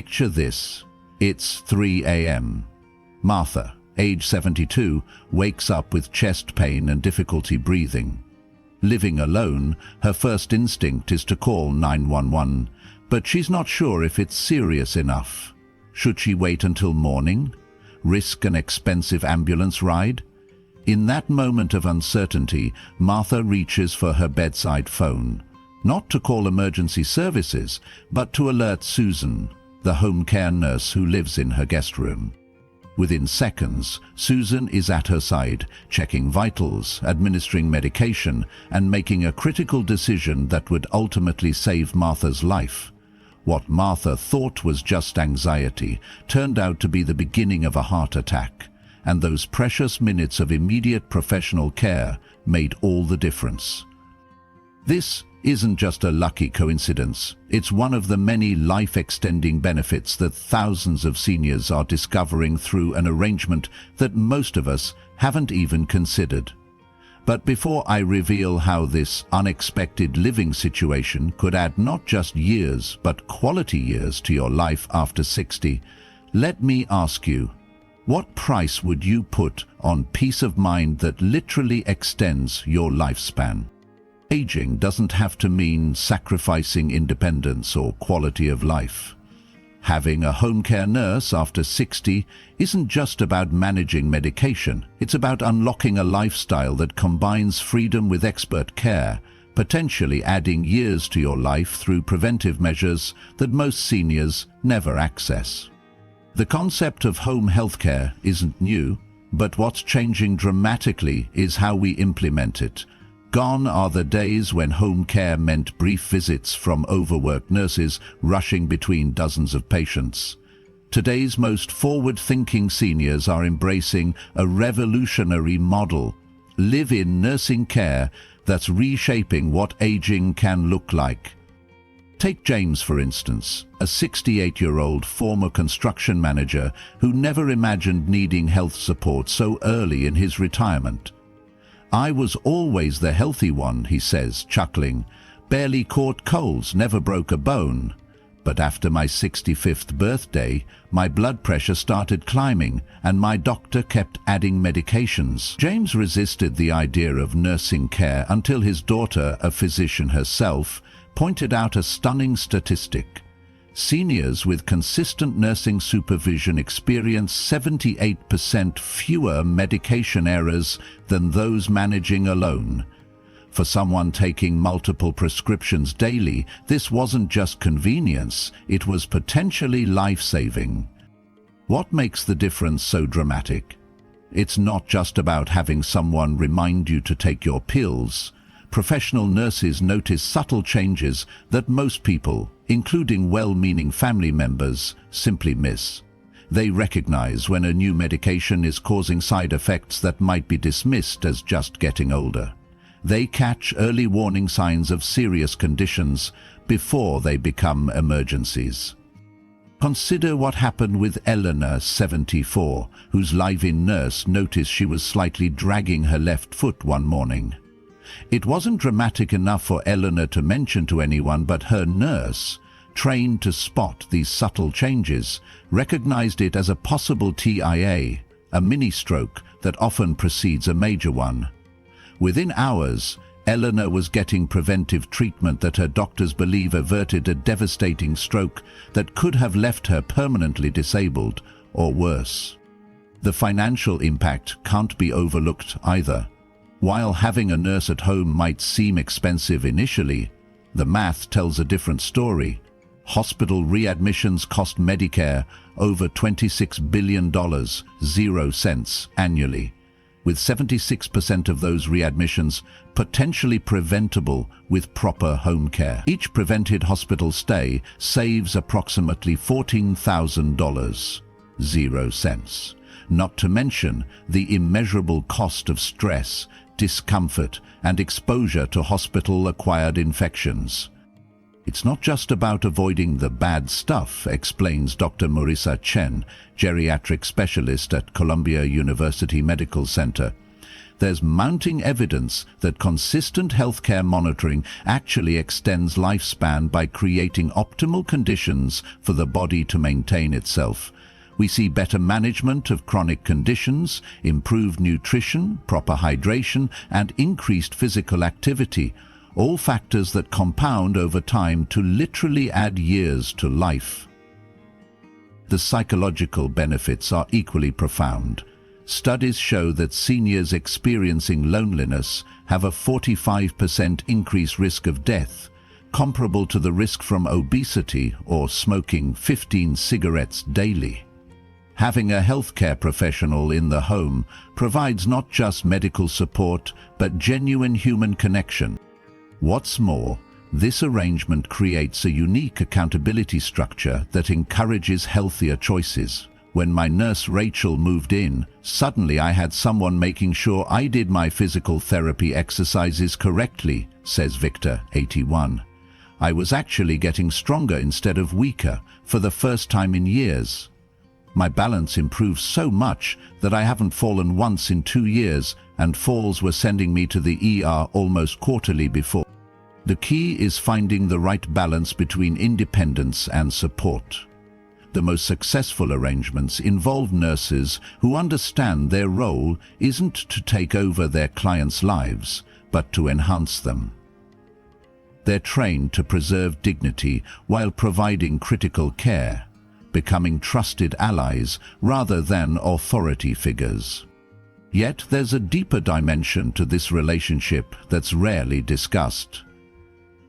Picture this. It's 3 a.m. Martha, age 72, wakes up with chest pain and difficulty breathing. Living alone, her first instinct is to call 911, but she's not sure if it's serious enough. Should she wait until morning? Risk an expensive ambulance ride? In that moment of uncertainty, Martha reaches for her bedside phone, not to call emergency services, but to alert Susan, the home care nurse who lives in her guest room. Within seconds, Susan is at her side, checking vitals, administering medication, and making a critical decision that would ultimately save Martha's life. What Martha thought was just anxiety turned out to be the beginning of a heart attack, and those precious minutes of immediate professional care made all the difference. This isn't just a lucky coincidence. It's one of the many life-extending benefits that thousands of seniors are discovering through an arrangement that most of us haven't even considered. But before I reveal how this unexpected living situation could add not just years, but quality years to your life after 60, let me ask you, what price would you put on peace of mind that literally extends your lifespan? Aging doesn't have to mean sacrificing independence or quality of life. Having a home care nurse after 60 isn't just about managing medication. It's about unlocking a lifestyle that combines freedom with expert care, potentially adding years to your life through preventive measures that most seniors never access. The concept of home healthcare isn't new, but what's changing dramatically is how we implement it. Gone are the days when home care meant brief visits from overworked nurses rushing between dozens of patients. Today's most forward-thinking seniors are embracing a revolutionary model, live-in nursing care that's reshaping what aging can look like. Take James, for instance, a 68-year-old former construction manager who never imagined needing health support so early in his retirement. "I was always the healthy one," he says, chuckling. "Barely caught colds, never broke a bone. But after my 65th birthday, my blood pressure started climbing and my doctor kept adding medications." James resisted the idea of nursing care until his daughter, a physician herself, pointed out a stunning statistic. Seniors with consistent nursing supervision experience 78% fewer medication errors than those managing alone. For someone taking multiple prescriptions daily, this wasn't just convenience, it was potentially life-saving. What makes the difference so dramatic? It's not just about having someone remind you to take your pills. Professional nurses notice subtle changes that most people, including well-meaning family members, simply miss. They recognize when a new medication is causing side effects that might be dismissed as just getting older. They catch early warning signs of serious conditions before they become emergencies. Consider what happened with Eleanor, 74, whose live-in nurse noticed she was slightly dragging her left foot one morning. It wasn't dramatic enough for Eleanor to mention to anyone, but her nurse, trained to spot these subtle changes, recognized it as a possible TIA, a mini-stroke that often precedes a major one. Within hours, Eleanor was getting preventive treatment that her doctors believe averted a devastating stroke that could have left her permanently disabled or worse. The financial impact can't be overlooked either. While having a nurse at home might seem expensive initially, the math tells a different story. Hospital readmissions cost Medicare over $26 billion, 0 cents annually, with 76% of those readmissions potentially preventable with proper home care. Each prevented hospital stay saves approximately $14,000, 0 cents. Not to mention the immeasurable cost of stress, discomfort, and exposure to hospital-acquired infections. It's not just about avoiding the bad stuff, explains Dr. Marissa Chen, geriatric specialist at Columbia University Medical Center. there's mounting evidence that consistent healthcare monitoring actually extends lifespan by creating optimal conditions for the body to maintain itself. We see better management of chronic conditions, improved nutrition, proper hydration, and increased physical activity, all factors that compound over time to literally add years to life. The psychological benefits are equally profound. Studies show that seniors experiencing loneliness have a 45% increased risk of death, comparable to the risk from obesity or smoking 15 cigarettes daily. Having a healthcare professional in the home provides not just medical support, but genuine human connection. What's more, this arrangement creates a unique accountability structure that encourages healthier choices. When my nurse Rachel moved in, suddenly I had someone making sure I did my physical therapy exercises correctly, says Victor, 81. I was actually getting stronger instead of weaker for the first time in years. My balance improved so much that I haven't fallen once in 2 years, and falls were sending me to the ER almost quarterly before. The key is finding the right balance between independence and support. The most successful arrangements involve nurses who understand their role isn't to take over their clients' lives, but to enhance them. They're trained to preserve dignity while providing critical care, becoming trusted allies rather than authority figures. Yet there's a deeper dimension to this relationship that's rarely discussed.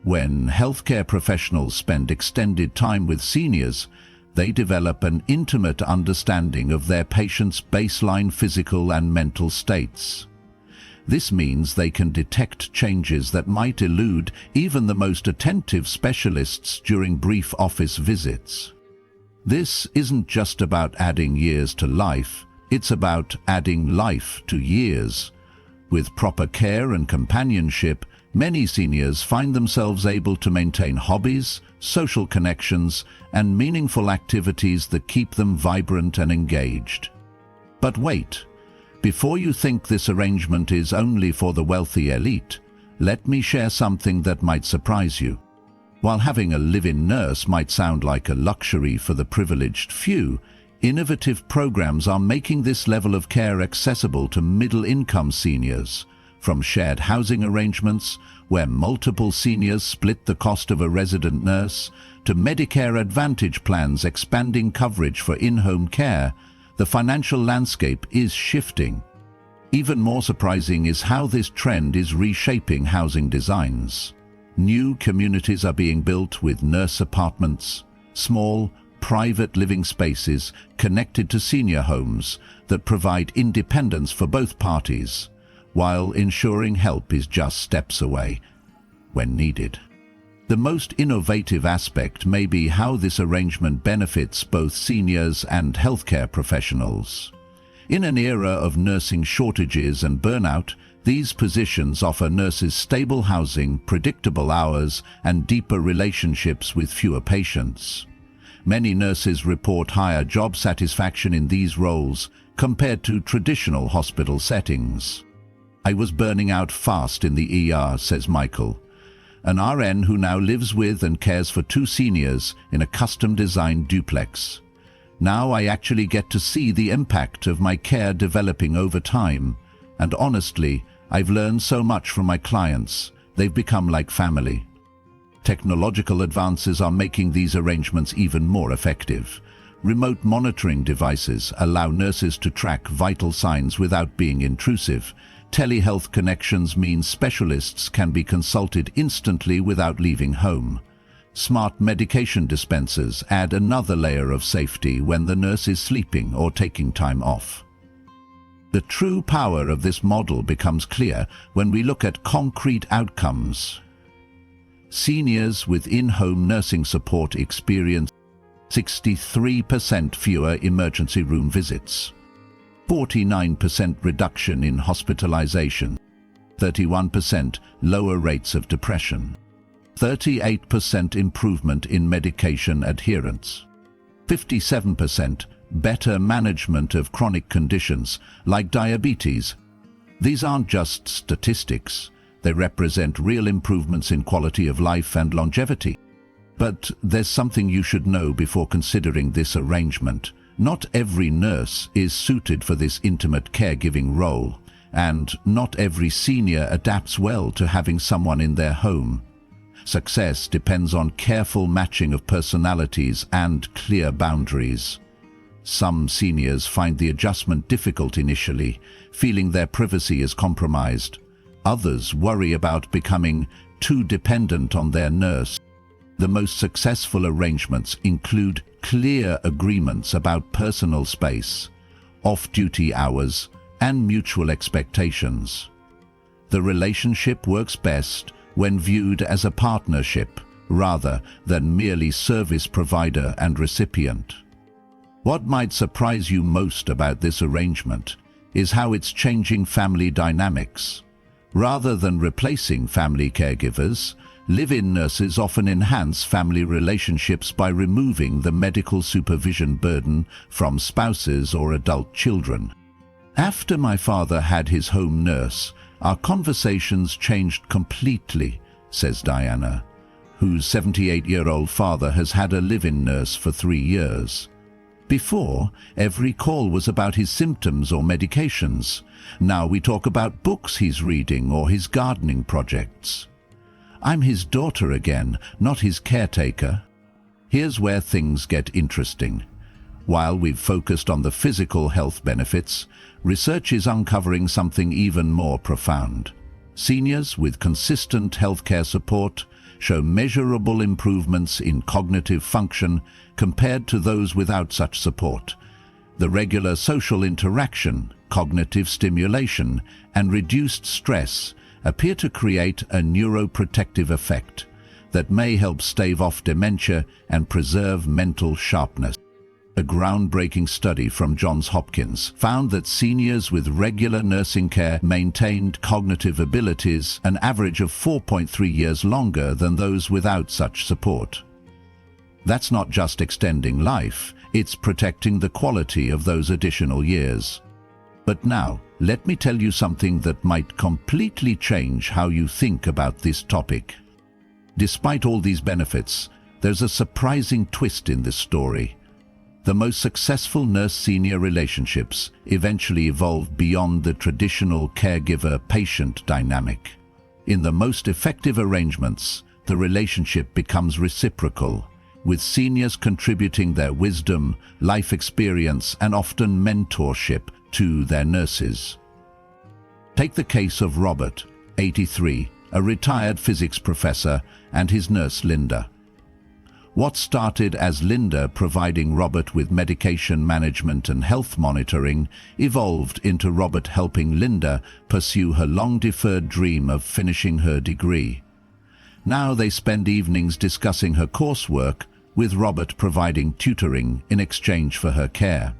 When healthcare professionals spend extended time with seniors, they develop an intimate understanding of their patients' baseline physical and mental states. This means they can detect changes that might elude even the most attentive specialists during brief office visits. This isn't just about adding years to life, it's about adding life to years. With proper care and companionship, many seniors find themselves able to maintain hobbies, social connections, and meaningful activities that keep them vibrant and engaged. But wait, before you think this arrangement is only for the wealthy elite, let me share something that might surprise you. While having a live-in nurse might sound like a luxury for the privileged few, innovative programs are making this level of care accessible to middle-income seniors. From shared housing arrangements, where multiple seniors split the cost of a resident nurse, to Medicare Advantage plans expanding coverage for in-home care, the financial landscape is shifting. Even more surprising is how this trend is reshaping housing designs. New communities are being built with nurse apartments, small, private living spaces connected to senior homes that provide independence for both parties, while ensuring help is just steps away when needed. The most innovative aspect may be how this arrangement benefits both seniors and healthcare professionals. In an era of nursing shortages and burnout, these positions offer nurses stable housing, predictable hours, and deeper relationships with fewer patients. Many nurses report higher job satisfaction in these roles compared to traditional hospital settings. I was burning out fast in the ER, says Michael, an RN who now lives with and cares for 2 seniors in a custom-designed duplex. Now I actually get to see the impact of my care developing over time, and honestly, I've learned so much from my clients. They've become like family. Technological advances are making these arrangements even more effective. Remote monitoring devices allow nurses to track vital signs without being intrusive. Telehealth connections mean specialists can be consulted instantly without leaving home. Smart medication dispensers add another layer of safety when the nurse is sleeping or taking time off. The true power of this model becomes clear when we look at concrete outcomes. Seniors with in-home nursing support experience 63% fewer emergency room visits, 49% reduction in hospitalization, 31% lower rates of depression, 38% improvement in medication adherence, 57% better management of chronic conditions like diabetes. These aren't just statistics. They represent real improvements in quality of life and longevity. But there's something you should know before considering this arrangement. Not every nurse is suited for this intimate caregiving role, and not every senior adapts well to having someone in their home. Success depends on careful matching of personalities and clear boundaries. Some seniors find the adjustment difficult initially, feeling their privacy is compromised. Others worry about becoming too dependent on their nurse. The most successful arrangements include clear agreements about personal space, off-duty hours, and mutual expectations. The relationship works best when viewed as a partnership rather than merely service provider and recipient. What might surprise you most about this arrangement is how it's changing family dynamics. Rather than replacing family caregivers, live-in nurses often enhance family relationships by removing the medical supervision burden from spouses or adult children. After my father had his home nurse, our conversations changed completely, says Diana, whose 78-year-old father has had a live-in nurse for 3 years. Before, every call was about his symptoms or medications. Now we talk about books he's reading or his gardening projects. I'm his daughter again, not his caretaker. Here's where things get interesting. While we've focused on the physical health benefits, research is uncovering something even more profound. Seniors with consistent healthcare support show measurable improvements in cognitive function compared to those without such support. The regular social interaction, cognitive stimulation, and reduced stress appear to create a neuroprotective effect that may help stave off dementia and preserve mental sharpness. A groundbreaking study from Johns Hopkins found that seniors with regular nursing care maintained cognitive abilities an average of 4.3 years longer than those without such support. That's not just extending life, it's protecting the quality of those additional years. But now, let me tell you something that might completely change how you think about this topic. Despite all these benefits, there's a surprising twist in this story. The most successful nurse-senior relationships eventually evolve beyond the traditional caregiver-patient dynamic. In the most effective arrangements, the relationship becomes reciprocal, with seniors contributing their wisdom, life experience, and often mentorship to their nurses. Take the case of Robert, 83, a retired physics professor, and his nurse Linda. What started as Linda providing Robert with medication management and health monitoring evolved into Robert helping Linda pursue her long-deferred dream of finishing her degree. Now they spend evenings discussing her coursework, with Robert providing tutoring in exchange for her care.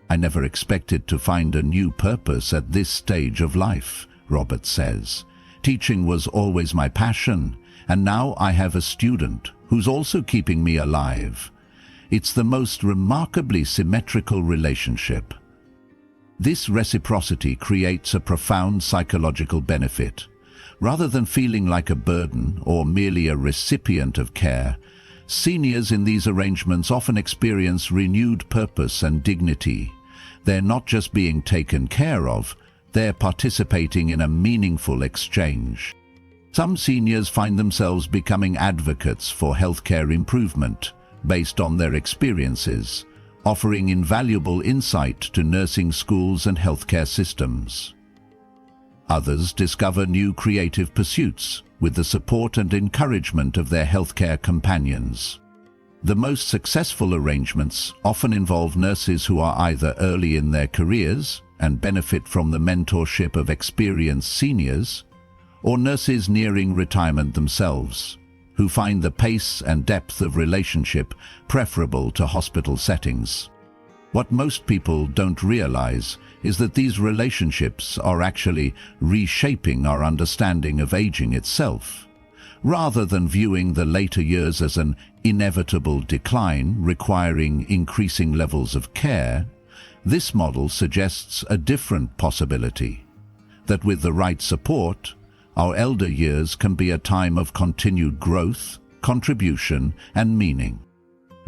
I never expected to find a new purpose at this stage of life, Robert says. Teaching was always my passion, and now I have a student who's also keeping me alive. It's the most remarkably symmetrical relationship. This reciprocity creates a profound psychological benefit. Rather than feeling like a burden or merely a recipient of care, seniors in these arrangements often experience renewed purpose and dignity. They're not just being taken care of, they're participating in a meaningful exchange. Some seniors find themselves becoming advocates for healthcare improvement based on their experiences, offering invaluable insight to nursing schools and healthcare systems. Others discover new creative pursuits with the support and encouragement of their healthcare companions. The most successful arrangements often involve nurses who are either early in their careers and benefit from the mentorship of experienced seniors, or nurses nearing retirement themselves, who find the pace and depth of relationship preferable to hospital settings. What most people don't realize is that these relationships are actually reshaping our understanding of aging itself. Rather than viewing the later years as an inevitable decline requiring increasing levels of care, this model suggests a different possibility. that with the right support, our elder years can be a time of continued growth, contribution, and meaning.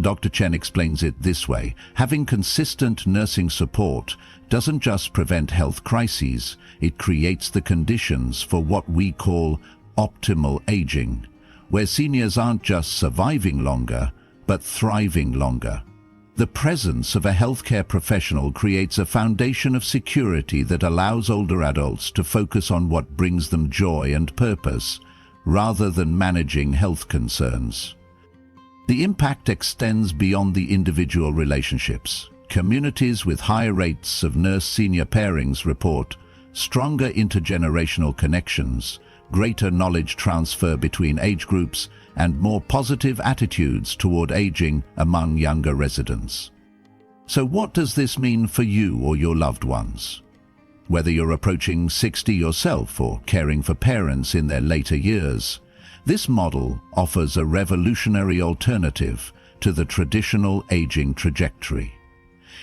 Dr. Chen explains it this way: having consistent nursing support doesn't just prevent health crises, it creates the conditions for what we call optimal aging, where seniors aren't just surviving longer, but thriving longer. The presence of a healthcare professional creates a foundation of security that allows older adults to focus on what brings them joy and purpose, rather than managing health concerns. The impact extends beyond the individual relationships. Communities with higher rates of nurse-senior pairings report stronger intergenerational connections, greater knowledge transfer between age groups, and more positive attitudes toward aging among younger residents. So what does this mean for you or your loved ones? Whether you're approaching 60 yourself or caring for parents in their later years, this model offers a revolutionary alternative to the traditional aging trajectory.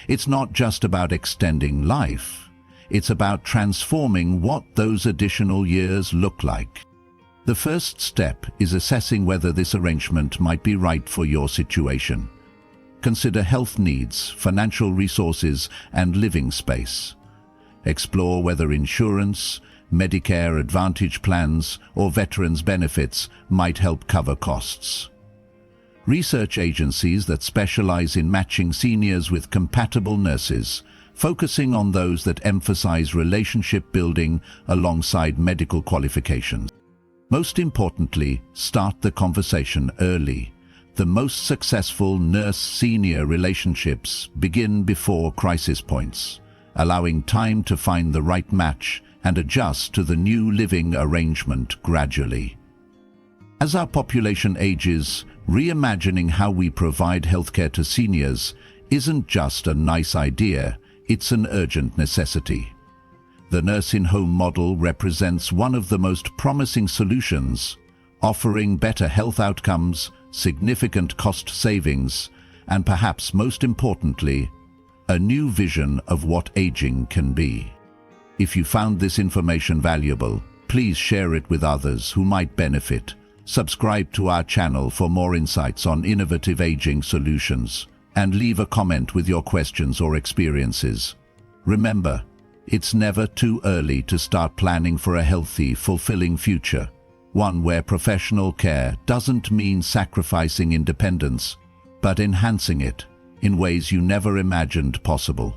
It's not just about extending life, it's about transforming what those additional years look like. The first step is assessing whether this arrangement might be right for your situation. Consider health needs, financial resources, and living space. Explore whether insurance, Medicare Advantage plans, or veterans benefits might help cover costs. Research agencies that specialize in matching seniors with compatible nurses, focusing on those that emphasize relationship building alongside medical qualifications. Most importantly, start the conversation early. The most successful nurse-senior relationships begin before crisis points, allowing time to find the right match and adjust to the new living arrangement gradually. As our population ages, reimagining how we provide healthcare to seniors isn't just a nice idea, it's an urgent necessity. The nurse-in-home model represents one of the most promising solutions, offering better health outcomes, significant cost savings, and perhaps most importantly, a new vision of what aging can be. If you found this information valuable, please share it with others who might benefit. Subscribe to our channel for more insights on innovative aging solutions, and leave a comment with your questions or experiences. Remember, it's never too early to start planning for a healthy, fulfilling future, one where professional care doesn't mean sacrificing independence, but enhancing it in ways you never imagined possible.